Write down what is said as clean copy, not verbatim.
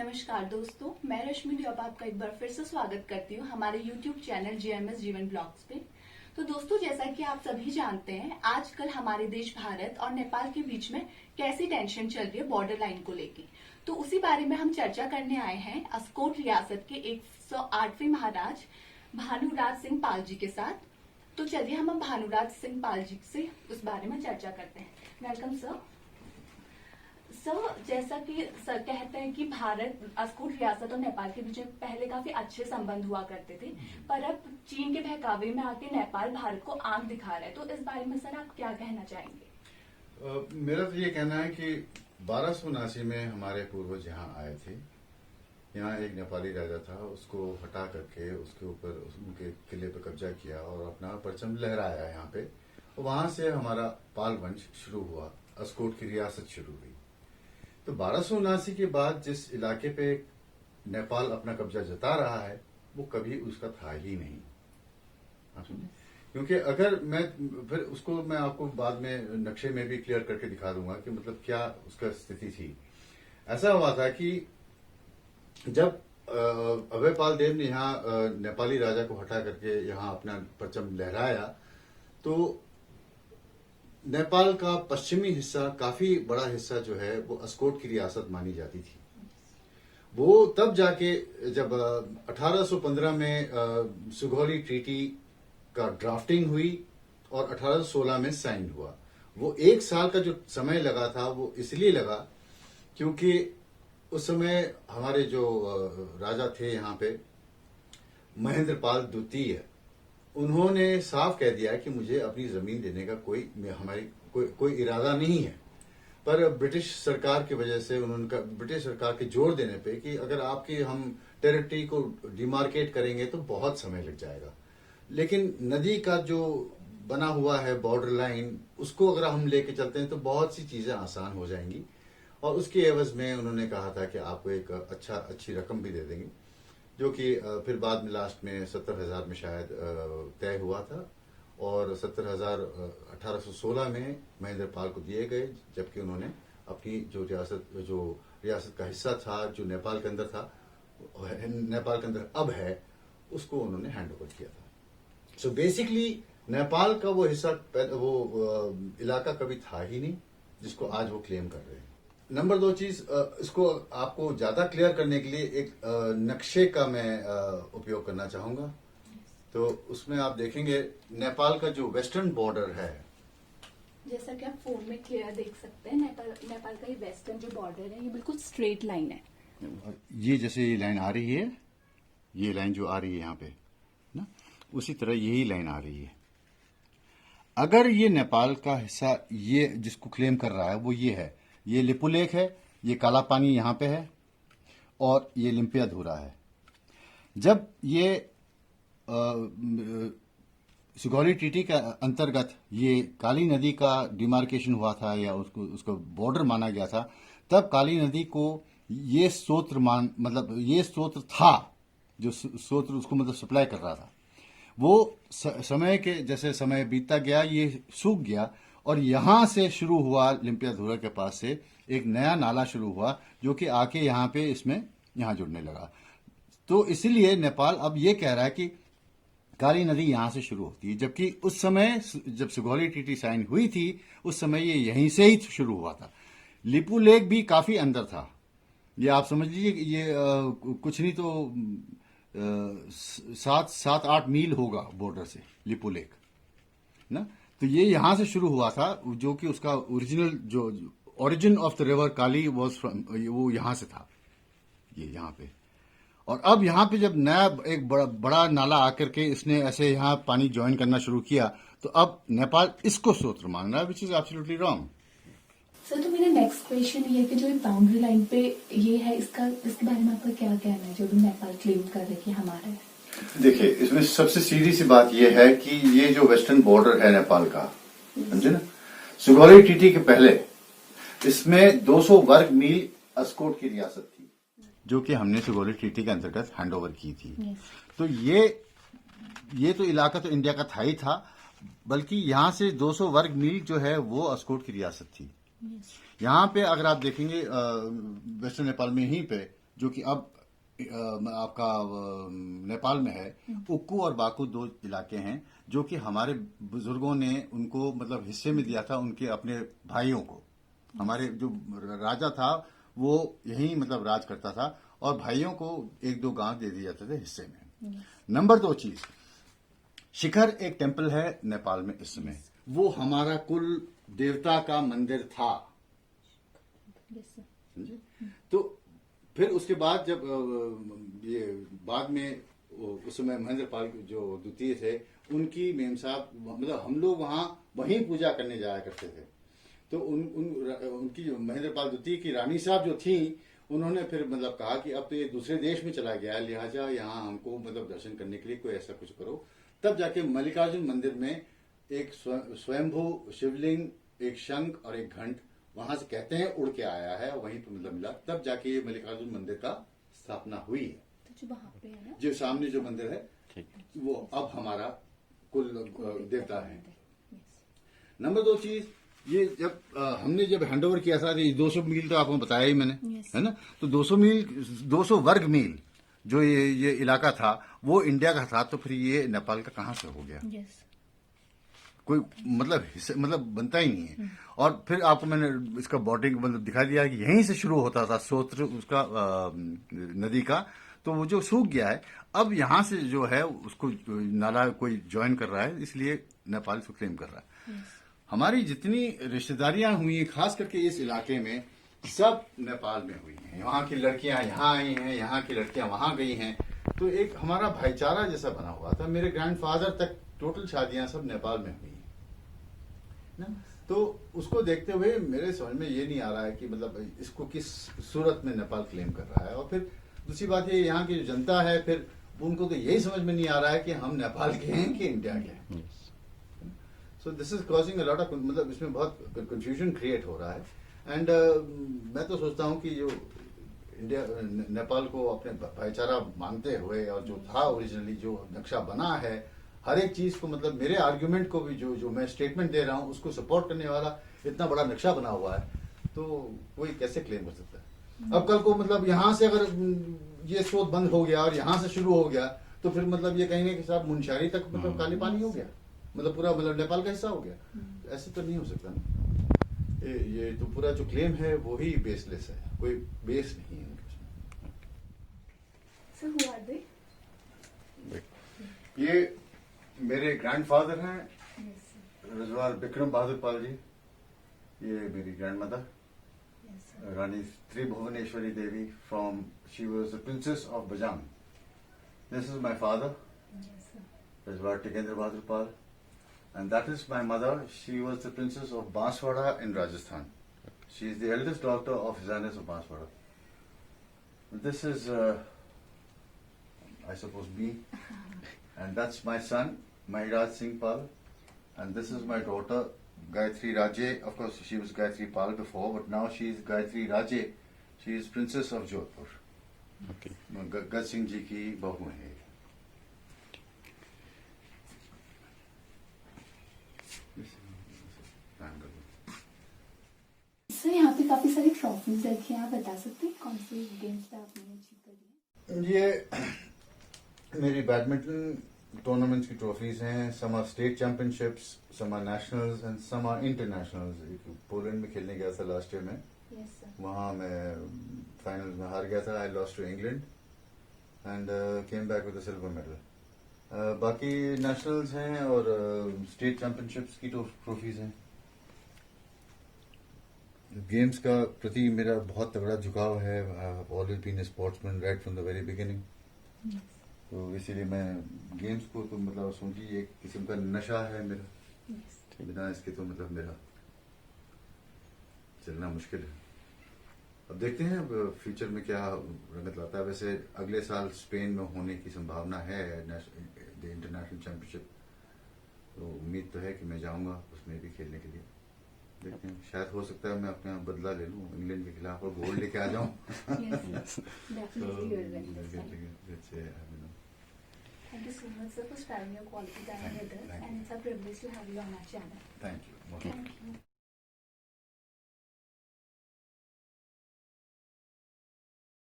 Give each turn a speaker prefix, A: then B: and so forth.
A: नमस्कार दोस्तों, मैं रश्मि ड्योप आपका एक बार फिर से स्वागत करती हूँ हमारे YouTube चैनल जीएमएस जीवन ब्लॉग्स पे। तो दोस्तों, जैसा कि आप सभी जानते हैं, आजकल हमारे देश भारत और नेपाल के बीच में कैसी टेंशन चल रही है बॉर्डर लाइन को लेके। तो उसी बारे में हम चर्चा करने आए हैं अस्कोट रियासत के 108वें महाराज भानुराज सिंह पाल जी के साथ। तो चलिए हम भानुराज सिंह पाल जी से उस बारे में चर्चा करते हैं। Welcome sir. सर, जैसा कि सर कहते हैं कि भारत अस्कोट रियासत और नेपाल के बीच में पहले काफी अच्छे संबंध हुआ करते थे, पर अब चीन के बहकावे में आके नेपाल भारत को आंख दिखा रहा है। तो इस बारे में सर आप क्या कहना चाहेंगे?
B: मेरा तो ये कहना है कि 1279 में हमारे पूर्वज यहाँ आए थे। यहाँ एक नेपाली राजा था, उसको हटा करके उसके ऊपर उनके किले पर कब्जा किया और अपना परचम लहराया यहाँ पे। वहां से हमारा पाल वंश शुरू हुआ, अस्कोट की रियासत शुरू हुई। तो 1279 के बाद जिस इलाके पे नेपाल अपना कब्जा जता रहा है वो कभी उसका था ही नहीं। आप समझे? क्योंकि अगर फिर उसको मैं आपको बाद में नक्शे में भी क्लियर करके दिखा दूंगा कि मतलब क्या उसका स्थिति थी। ऐसा हुआ था कि जब अभयपाल देव ने यहाँ नेपाली राजा को हटा करके यहाँ अपना परचम लहराया, तो नेपाल का पश्चिमी हिस्सा, काफी बड़ा हिस्सा जो है वो अस्कोट की रियासत मानी जाती थी। वो तब जाके जब 1815 में सुगौली ट्रीटी का ड्राफ्टिंग हुई और 1816 में साइन हुआ। वो एक साल का जो समय लगा था वो इसलिए लगा क्योंकि उस समय हमारे जो राजा थे यहाँ पे, महेंद्रपाल द्वितीय, उन्होंने साफ कह दिया कि मुझे अपनी जमीन देने का कोई इरादा नहीं है। पर ब्रिटिश सरकार की वजह से ब्रिटिश सरकार के जोर देने पे कि अगर आपकी हम टेरिटरी को डिमार्केट करेंगे तो बहुत समय लग जाएगा, लेकिन नदी का जो बना हुआ है बॉर्डर लाइन, उसको अगर हम लेके चलते हैं तो बहुत सी चीजें आसान हो जाएंगी। और उसके एवज में उन्होंने कहा था कि आपको एक अच्छी रकम भी दे देंगे, जो कि फिर बाद में लास्ट में 70,000 में शायद तय हुआ था। और 70,000 1816 में महेंद्रपाल को दिए गए, जबकि उन्होंने अपनी जो रियासत का हिस्सा था, जो नेपाल के अंदर था, नेपाल के अंदर अब है, उसको उन्होंने हैंड ओवर किया था। सो बेसिकली नेपाल का वो हिस्सा, वो इलाका कभी था ही नहीं जिसको आज वो क्लेम कर रहे हैं। नंबर 2 चीज, इसको आपको ज्यादा क्लियर करने के लिए एक नक्शे का मैं उपयोग करना चाहूंगा। तो उसमें आप देखेंगे नेपाल का जो वेस्टर्न बॉर्डर है,
A: जैसा कि आप फोन में क्लियर देख सकते हैं, नेपाल का ये वेस्टर्न जो बॉर्डर है ये बिल्कुल स्ट्रेट लाइन है।
B: ये जैसे ये लाइन आ रही है, ये लाइन जो आ रही है यहाँ पे ना, उसी तरह यही लाइन आ रही है। अगर ये नेपाल का हिस्सा, ये जिसको क्लेम कर रहा है वो ये है, ये लिपुलेख है, ये काला पानी यहाँ पे है और ये लिम्पियाधुरा है। जब ये सुगौली ट्रीटी के अंतर्गत ये काली नदी का डिमार्केशन हुआ था या उसको बॉर्डर माना गया था, तब काली नदी को ये ये स्रोत था, जो स्रोत उसको मतलब सप्लाई कर रहा था। वो समय के जैसे समय बीतता गया ये सूख गया और यहां से शुरू हुआ, लिम्पियाधुरा के पास से एक नया नाला शुरू हुआ जो कि आके यहाँ पे यहाँ जुड़ने लगा। तो इसीलिए नेपाल अब ये कह रहा है कि काली नदी यहां से शुरू होती है, जबकि उस समय जब सुगौली ट्रीटी साइन हुई थी उस समय ये यहीं से ही शुरू हुआ था। लिपू लेक भी काफी अंदर था। ये आप समझ लीजिए कि ये कुछ नहीं तो 7-8 मील होगा बॉर्डर से लिपू लेक ना। तो ये यहां से शुरू हुआ था, जो कि उसका ओरिजिन ऑफ द रिवर काली वो यहां से था, ये यहां पे। और अब यहां पे जब नया एक बड़ा नाला आकर के इसने ऐसे यहां पानी ज्वाइन करना शुरू किया, तो अब नेपाल इसको स्रोत मान रहा है, which is absolutely wrong.
A: Sir, तो मेरा नेक्स्ट क्वेश्चन ये है कि जो बाउंड्री लाइन पे ये है, इसके बारे में आपका क्या कहना है, जो भी नेपाल क्लेम कर रहे कि हमारा है?
B: देखिए, इसमें सबसे सीधी सी बात यह है कि ये जो वेस्टर्न बॉर्डर है नेपाल का, समझे ना, सुगौली ट्रीटी के पहले इसमें 200 वर्ग मील अस्कोट की रियासत थी, जो कि हमने सुगौली ट्रीटी के अंतर्गत हैंड ओवर की थी। तो ये तो इलाका तो इंडिया का था ही था, बल्कि यहां से 200 वर्ग मील जो है वो अस्कोट की रियासत थी। यहाँ पे अगर आप देखेंगे वेस्टर्न नेपाल में यहीं पे जो कि अब आपका नेपाल में है, उक्कू और बाकू दो इलाके हैं जो कि हमारे बुजुर्गों ने उनको मतलब हिस्से में दिया था उनके अपने भाइयों को। हमारे जो राजा था वो यही मतलब राज करता था और भाइयों को एक दो गांव दे दिए जाते थे हिस्से में। नंबर 2 चीज, शिखर एक टेम्पल है नेपाल में इस समय, वो हमारा कुल देवता का मंदिर था। समझे? तो फिर उसके बाद जब ये बाद में उस समय महेंद्र पाल जो द्वितीय थे उनकी मेम साहब मतलब हम लोग वहीं पूजा करने जाया करते थे। तो उनकी जो महेंद्र पाल द्वितीय की रानी साहब जो थी उन्होंने फिर मतलब कहा कि अब तो ये दूसरे देश में चला गया है, लिहाजा यहाँ हमको मतलब दर्शन करने के लिए कोई ऐसा कुछ करो। तब जाके मल्लिकार्जुन मंदिर में एक स्वयंभू शिवलिंग, एक शंख और एक घंट वहां से कहते हैं उड़ के आया है, वहीं पर मतलब मिला। तब जाके ये मल्लिकार्जुन मंदिर का स्थापना हुई है।
A: तो जो वहां पे है ना,
B: जो सामने जो मंदिर है वो अब हमारा कुल देवता है। नंबर 2 चीज, ये जब हमने जब हैंडओवर किया था, ये 200 मील तो आपको बताया ही मैंने, है ना? तो 200 मील 200 वर्ग मील जो ये इलाका था वो इंडिया का था, तो फिर ये नेपाल का कहां से हो गया? कोई मतलब बनता ही नहीं है। और फिर आपको मैंने इसका बॉर्डरिंग मतलब दिखा दिया कि यहीं से शुरू होता था स्रोत उसका नदी का, तो वो जो सूख गया है अब यहां से जो है उसको नाला कोई ज्वाइन कर रहा है, इसलिए नेपाल इसको क्लेम कर रहा है। हमारी जितनी रिश्तेदारियां हुई हैं खास करके इस इलाके में सब नेपाल में हुई हैं। वहां की लड़कियां यहाँ आई हैं, यहाँ की लड़कियां वहां गई हैं, तो एक हमारा भाईचारा जैसा बना हुआ था। मेरे ग्रैंडफादर तक टोटल शादियां सब नेपाल में हुई ना। तो उसको देखते हुए मेरे समझ में ये नहीं आ रहा है कि मतलब इसको किस सूरत में नेपाल क्लेम कर रहा है। और फिर दूसरी बात ये, यहाँ की जो जनता है फिर उनको तो यही समझ में नहीं आ रहा है कि हम नेपाल के हैं कि इंडिया के हैं। So this is causing a lot of मतलब इसमें बहुत कंफ्यूजन क्रिएट हो रहा है। एंड मैं तो सोचता हूँ कि जो इंडिया नेपाल को अपने भाईचारा मानते हुए और जो था ओरिजिनली जो नक्शा बना है हर एक चीज को मतलब मेरे आर्ग्यूमेंट को भी जो मैं स्टेटमेंट दे रहा हूँ उसको सपोर्ट करने वाला इतना बड़ा नक्शा बना हुआ है, तो कोई कैसे क्लेम कर सकता है? अब कल को मतलब यहाँ से अगर ये स्रोत बंद हो गया और यहाँ से शुरू हो गया तो फिर मतलब ये कहेंगे कि साहब मुनस्यारी तक मतलब काली पानी हो गया, मतलब पूरा मतलब नेपाल का हिस्सा हो गया। ऐसे तो नहीं हो सकता ना। ये तो पूरा जो क्लेम है वो ही बेसलेस है, कोई बेस नहीं है उनके उसमें।
A: So who are they?
B: ये मेरे ग्रैंडफादर हैं रजवार विक्रम बहादुर पाल जी। ये मेरी grandmother Rani Tribhuvaneshwari Devi from she was the princess of Bajang. This is my father Rajwar Tikendra Bahadur Pal and that is my mother. She was the princess of Banswara in Rajasthan. She is the eldest daughter of His Highness of Banswara. This is I suppose me, and that's my son Mahiraj Singh Pal, and this is my daughter Gayatri Raje. Of course she was Gayatri Pal before, but now she is Gayatri Raje. She is princess of Jodhpur.
C: Okay.
B: Gaj Singh ji की बहू है।
A: Sir यहाँ पे काफी सारी trophies रखी हैं, आप बता सकते हैं कौन से गेम्स पे आपने अचीव करी है?
B: ये मेरी बैडमिंटन टूर्नामेंट्स की ट्रॉफीज हैं। Some are state championships, some are nationals and some are internationals. Poland में खेलने गया था लास्ट ईयर में,
A: यस सर।
B: वहां मैं फाइनल में हार गया था। I lost to England and came back with silver medal. बाकी नेशनल्स हैं और स्टेट चैंपियनशिप्स की ट्रॉफीज हैं। गेम्स का प्रति मेरा बहुत तगड़ा झुकाव है। Always been a sportsman right from the very beginning. तो इसीलिए मैं गेम्स को तो मतलब समझिए एक किस्म का नशा है मेरा। बिना इसके तो मतलब मेरा चलना मुश्किल है। अब देखते हैं अब फ्यूचर में क्या रंगत लाता है। वैसे अगले साल स्पेन में होने की संभावना है इंटरनेशनल चैंपियनशिप, तो उम्मीद तो है कि मैं जाऊंगा उसमें भी खेलने के लिए। देखते हैं, शायद हो सकता है मैं अपना बदला ले लूं इंग्लैंड के खिलाफ और गोल्ड लेके आ जाऊं।
A: Thank you so much, sir, for sparing your quality time with us, and it's a privilege to have you on our channel.
B: Thank you.
A: Thank you.